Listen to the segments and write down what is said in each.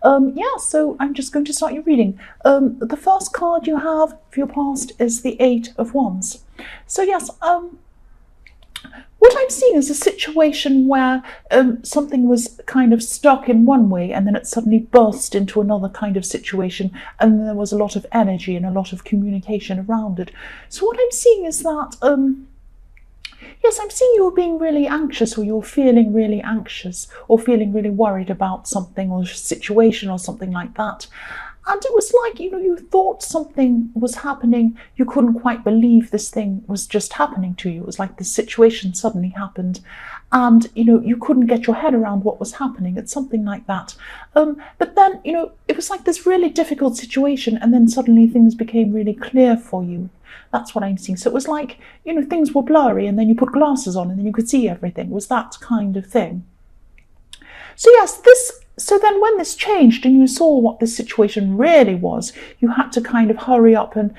Yeah, so I'm just going to start your reading. The first card you have for your past is the Eight of Wands. So yes, what I'm seeing is a situation where something was kind of stuck in one way and then it suddenly burst into another kind of situation, and there was a lot of energy and a lot of communication around it. So what I'm seeing is that yes, I'm seeing you were being really anxious, or you're feeling really anxious, or feeling really worried about something or situation or something like that. And it was like, you thought something was happening. You couldn't quite believe this thing was just happening to you. It was like this situation suddenly happened, and, you couldn't get your head around what was happening. It's something like that. But then, it was like this really difficult situation, and then suddenly things became really clear for you. That's what I'm seeing. So it was like, things were blurry, and then you put glasses on and then you could see everything. It was that kind of thing. So yes, so then when this changed and you saw what this situation really was, you had to kind of hurry up and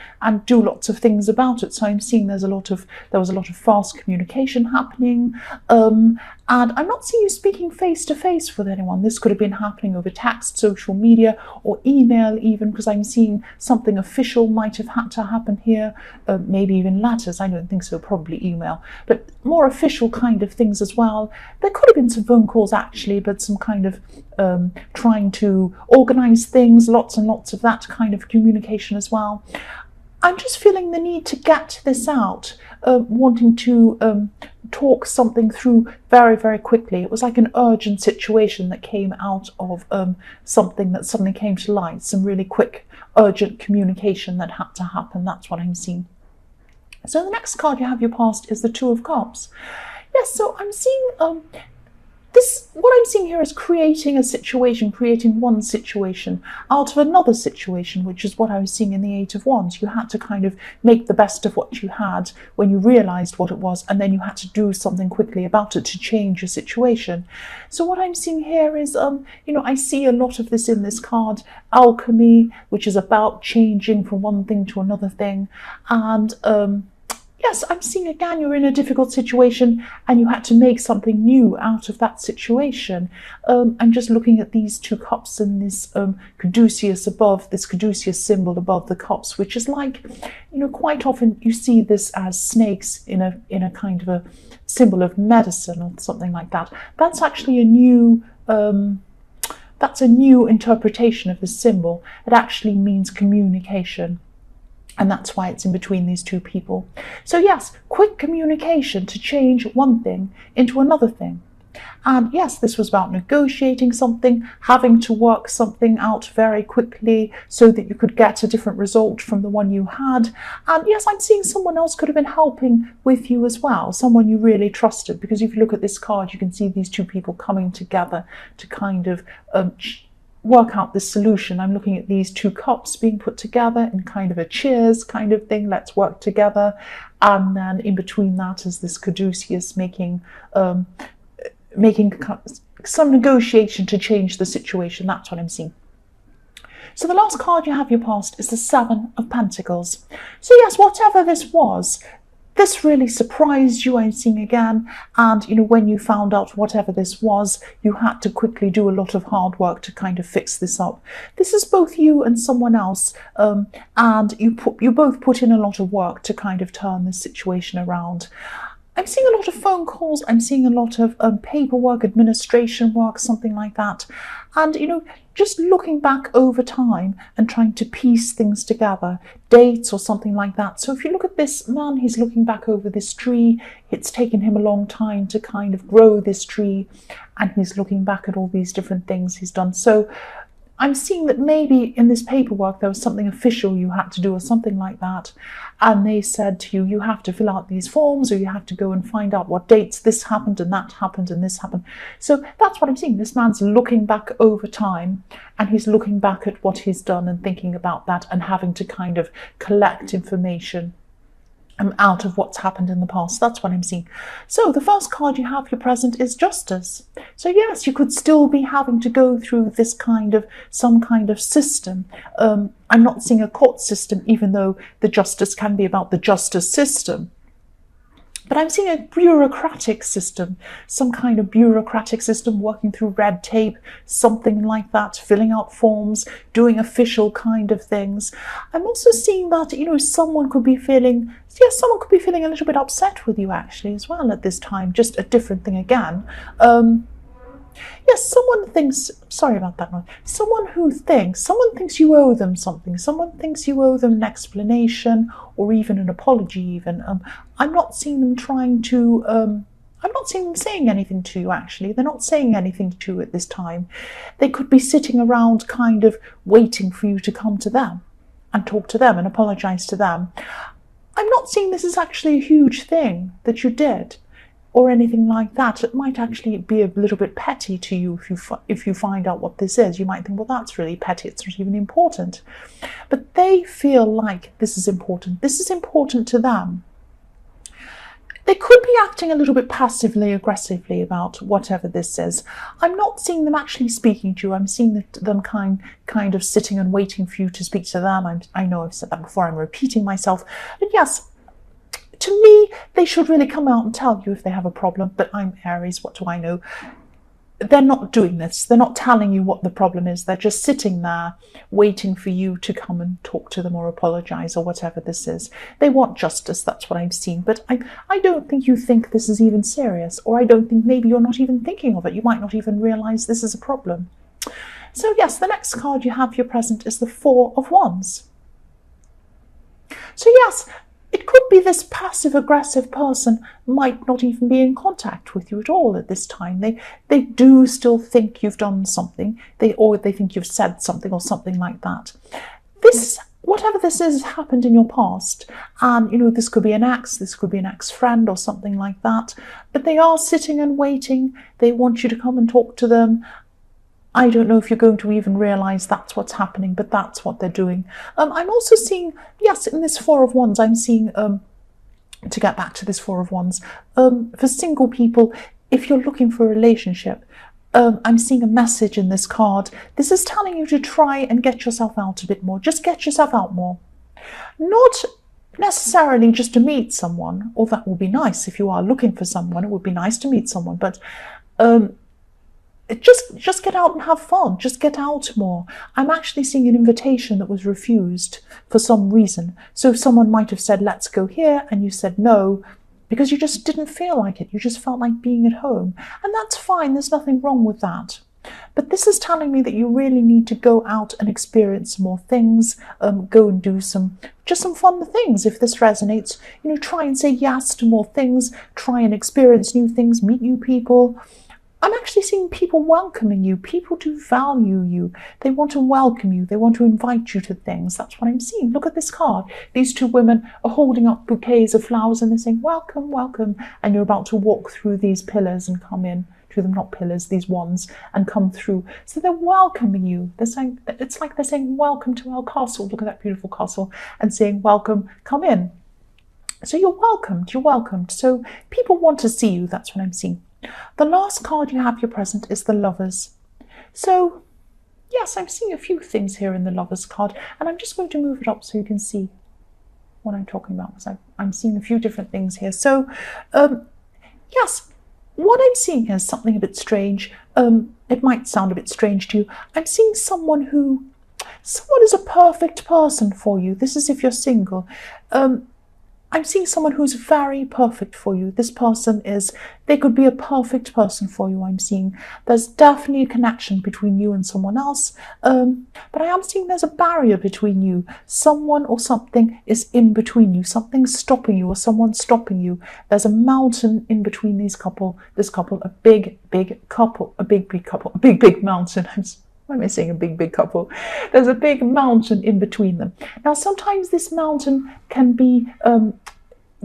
do lots of things about it. So I'm seeing there was a lot of fast communication happening. And I'm not seeing you speaking face to face with anyone. This could have been happening over text, social media, or email even, because I'm seeing something official might have had to happen here. Maybe even letters. I don't think so, probably email. But more official kind of things as well. There could have been some phone calls actually, but some kind of trying to organise things, lots and lots of that kind of communication as well. I'm just feeling the need to get this out, wanting to talk something through very, very quickly. It was like an urgent situation that came out of something that suddenly came to light, some really quick, urgent communication that had to happen. That's what I'm seeing. So the next card you have your past is the Two of Cups. Yes, so I'm seeing what I'm seeing here is creating one situation out of another situation, which is what I was seeing in the Eight of Wands. You had to kind of make the best of what you had when you realised what it was, and then you had to do something quickly about it to change your situation. So what I'm seeing here is, I see a lot of this in this card, alchemy, which is about changing from one thing to another thing. And yes, I'm seeing again you're in a difficult situation and you had to make something new out of that situation. I'm just looking at these two cups and this caduceus above, this caduceus symbol above the cups, which is like, quite often you see this as snakes in a kind of a symbol of medicine or something like that. That's actually a new interpretation of the symbol. It actually means communication. And that's why it's in between these two people. So yes, quick communication to change one thing into another thing. And yes, this was about negotiating something, having to work something out very quickly so that you could get a different result from the one you had. And yes, I'm seeing someone else could have been helping with you as well, someone you really trusted, because if you look at this card, you can see these two people coming together to kind of work out this solution. I'm looking at these two cups being put together in kind of a cheers kind of thing, let's work together. And then in between that is this caduceus making some negotiation to change the situation. That's what I'm seeing. So the last card you have your past is the Seven of Pentacles. So yes, whatever this was, this really surprised you, I'm seeing again. And, when you found out whatever this was, you had to quickly do a lot of hard work to kind of fix this up. This is both you and someone else. And you both put in a lot of work to kind of turn this situation around. I'm seeing a lot of phone calls. I'm seeing a lot of paperwork, administration work, something like that. And, just looking back over time and trying to piece things together, dates or something like that. So if you look at this man, he's looking back over this tree. It's taken him a long time to kind of grow this tree. And he's looking back at all these different things he's done. So I'm seeing that maybe in this paperwork there was something official you had to do or something like that. And they said to you, you have to fill out these forms, or you have to go and find out what dates this happened and that happened and this happened. So that's what I'm seeing. This man's looking back over time, and he's looking back at what he's done and thinking about that and having to kind of collect information out of what's happened in the past. That's what I'm seeing. So the first card you have, your present, is Justice. So yes, you could still be having to go through this some kind of system. I'm not seeing a court system, even though the justice can be about the justice system. But I'm seeing a bureaucratic system, some kind of bureaucratic system working through red tape, something like that, filling out forms, doing official kind of things. I'm also seeing that, someone could be feeling a little bit upset with you actually as well at this time, just a different thing again. Yes, someone thinks you owe them something. Someone thinks you owe them an explanation or even an apology even. I'm not seeing them saying anything to you actually. They're not saying anything to you at this time. They could be sitting around kind of waiting for you to come to them and talk to them and apologize to them. I'm not seeing this is actually a huge thing that you did or anything like that. It might actually be a little bit petty to you if you find out what this is. You might think, well, that's really petty, it's not even important. But they feel like this is important. This is important to them. They could be acting a little bit passively aggressively about whatever this is. I'm not seeing them actually speaking to you. I'm seeing them kind of sitting and waiting for you to speak to them. I know I've said that before, I'm repeating myself. But yes, to me, they should really come out and tell you if they have a problem, but I'm Aries, what do I know? They're not doing this. They're not telling you what the problem is. They're just sitting there waiting for you to come and talk to them or apologize or whatever this is. They want justice, that's what I'm seeing. But I don't think you think this is even serious, or I don't think maybe you're not even thinking of it. You might not even realize this is a problem. So yes, the next card you have here present is the Four of Wands. So yes, it could be this passive-aggressive person might not even be in contact with you at all at this time. They do still think you've done something, or they think you've said something or something like that. Whatever this is happened in your past, and this could be an ex, this could be an ex-friend or something like that. But they are sitting and waiting. They want you to come and talk to them. I don't know if you're going to even realise that's what's happening, but that's what they're doing. I'm also seeing, yes, in this Four of Wands, I'm seeing, to get back to this Four of Wands, for single people, if you're looking for a relationship, I'm seeing a message in this card. This is telling you to try and get yourself out a bit more. Just get yourself out more. Not necessarily just to meet someone, or that would be nice. If you are looking for someone, it would be nice to meet someone, but just get out and have fun. Just get out more. I'm actually seeing an invitation that was refused for some reason. So someone might have said, let's go here, and you said no, because you just didn't feel like it. You just felt like being at home. And that's fine. There's nothing wrong with that. But this is telling me that you really need to go out and experience more things, go and do some fun things. If this resonates, try and say yes to more things, try and experience new things, meet new people. I'm actually seeing people welcoming you. People do value you. They want to welcome you. They want to invite you to things. That's what I'm seeing. Look at this card. These two women are holding up bouquets of flowers and they're saying, welcome, welcome. And you're about to walk through these pillars and come in to them, not pillars, these wands, and come through. So they're welcoming you. They're saying, it's like they're saying, welcome to our castle. Look at that beautiful castle. And saying, welcome, come in. So you're welcomed. You're welcomed. So people want to see you. That's what I'm seeing. The last card you have here present is the Lovers. So, yes, I'm seeing a few things here in the Lovers card, and I'm just going to move it up so you can see what I'm talking about, because I'm seeing a few different things here. So, yes, what I'm seeing here is something a bit strange. It might sound a bit strange to you. I'm seeing someone is a perfect person for you. This is if you're single. I'm seeing someone who's very perfect for you. This person they could be a perfect person for you, I'm seeing. There's definitely a connection between you and someone else. But I am seeing there's a barrier between you. Someone or something is in between you. Something's stopping you or someone's stopping you. There's a mountain in between this couple, a big mountain. Why am I saying a big couple? There's a big mountain in between them. Now, sometimes this mountain can be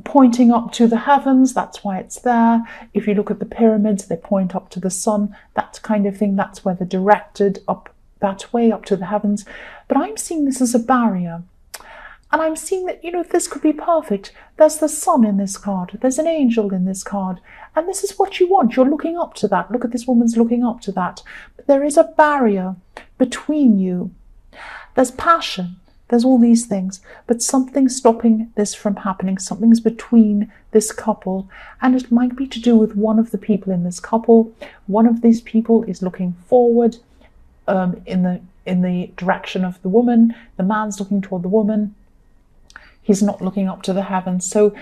pointing up to the heavens. That's why it's there. If you look at the pyramids, they point up to the sun, that kind of thing. That's where they're directed, up that way, up to the heavens. But I'm seeing this as a barrier. And I'm seeing that, this could be perfect. There's the sun in this card. There's an angel in this card. And this is what you want. You're looking up to that. Look at this woman's looking up to that. But there is a barrier between you. There's passion. There's all these things, but something's stopping this from happening. Something's between this couple, and it might be to do with one of the people in this couple. One of these people is looking forward in the direction of the woman. The man's looking toward the woman. He's not looking up to the heavens. So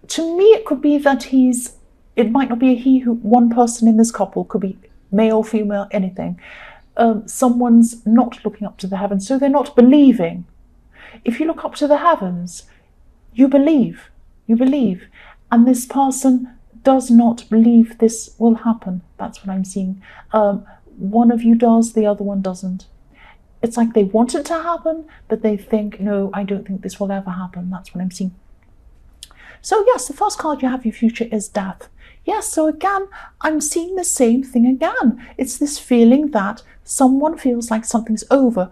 to me, it could be that it might not be a he who, one person in this couple, could be male, female, anything. Someone's not looking up to the heavens, so they're not believing. If you look up to the heavens, you believe. You believe. And this person does not believe this will happen. That's what I'm seeing. One of you does, the other one doesn't. It's like they want it to happen, but they think, no, I don't think this will ever happen. That's what I'm seeing. So yes, the first card you have for your future is death. Yes, so again, I'm seeing the same thing again. It's this feeling that someone feels like something's over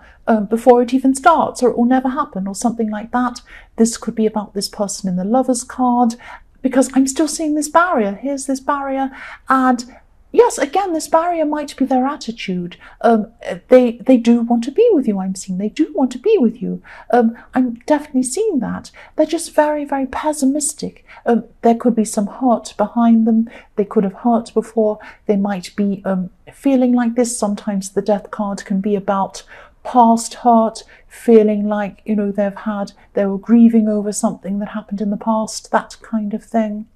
before it even starts, or it will never happen, or something like that. This could be about this person in the Lovers card, because I'm still seeing this barrier. Here's this barrier, and yes, again, this barrier might be their attitude. They do want to be with you, I'm seeing. They do want to be with you. I'm definitely seeing that. They're just very, very pessimistic. There could be some hurt behind them. They could have hurt before. They might be feeling like this. Sometimes the death card can be about past hurt, feeling like, you know, they were grieving over something that happened in the past, that kind of thing.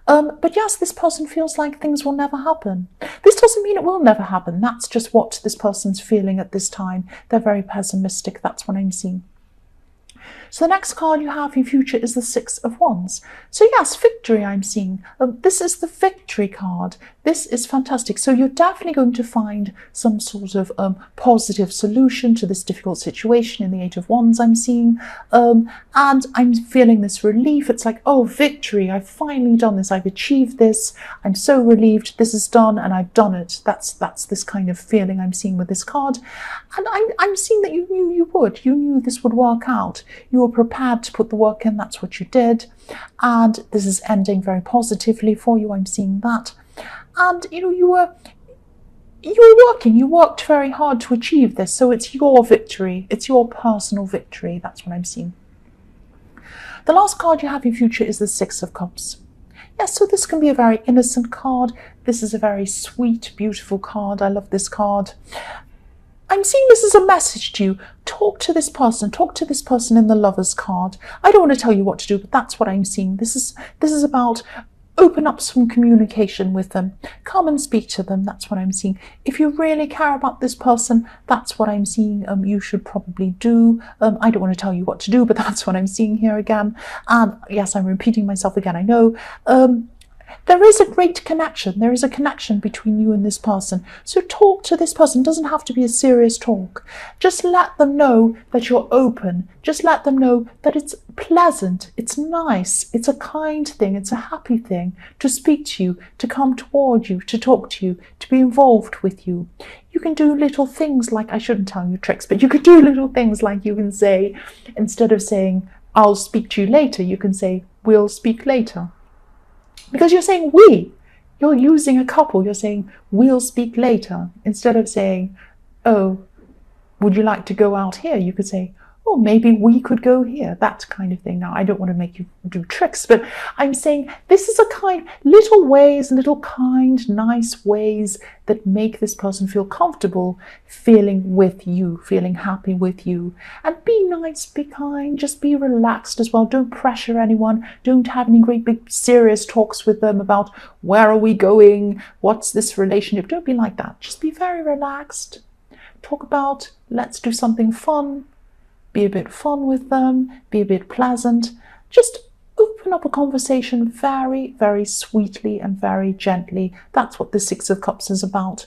But yes, this person feels like things will never happen. This doesn't mean it will never happen. That's just what this person's feeling at this time. They're very pessimistic. That's what I'm seeing. So the next card you have in future is the Six of Wands. So yes, victory I'm seeing. This is the victory card. This is fantastic. So you're definitely going to find some sort of positive solution to this difficult situation in the Eight of Wands I'm seeing. And I'm feeling this relief. It's like, oh, victory. I've finally done this. I've achieved this. I'm so relieved. This is done and I've done it. That's this kind of feeling I'm seeing with this card. And I'm seeing that you knew you would. You knew this would work out. You were prepared to put the work in. That's what you did. And this is ending very positively for you. I'm seeing that. And, you know, you were working. You worked very hard to achieve this. So it's your victory. It's your personal victory. That's what I'm seeing. The last card you have in future is the Six of Cups. Yes, so this can be a very innocent card. This is a very sweet, beautiful card. I love this card. I'm seeing this as a message to you. Talk to this person. Talk to this person in the Lovers card. I don't want to tell you what to do, but that's what I'm seeing. This is about open up some communication with them. Come and speak to them. That's what I'm seeing. If you really care about this person, that's what I'm seeing you should probably do. I don't want to tell you what to do, but that's what I'm seeing here again. And yes, I'm repeating myself again, I know. There is a great connection. There is a connection between you and this person. So talk to this person. It doesn't have to be a serious talk. Just let them know that you're open. Just let them know that it's pleasant. It's nice. It's a kind thing. It's a happy thing to speak to you, to come toward you, to talk to you, to be involved with you. You can do little things like, I shouldn't tell you tricks, but you could do little things like you can say, instead of saying, I'll speak to you later, you can say, we'll speak later. Because you're saying we. You're using a couple. You're saying, we'll speak later. Instead of saying, oh, would you like to go out here? You could say, oh, maybe we could go here. That kind of thing. Now, I don't want to make you do tricks, but I'm saying this is a kind, little ways, little kind, nice ways that make this person feel comfortable feeling with you, feeling happy with you. And be nice, be kind, just be relaxed as well. Don't pressure anyone. Don't have any great big serious talks with them about where are we going? What's this relationship? Don't be like that. Just be very relaxed. Talk about, let's do something fun. Be a bit fun with them, be a bit pleasant. Just open up a conversation very, very sweetly and very gently. That's what the Six of Cups is about.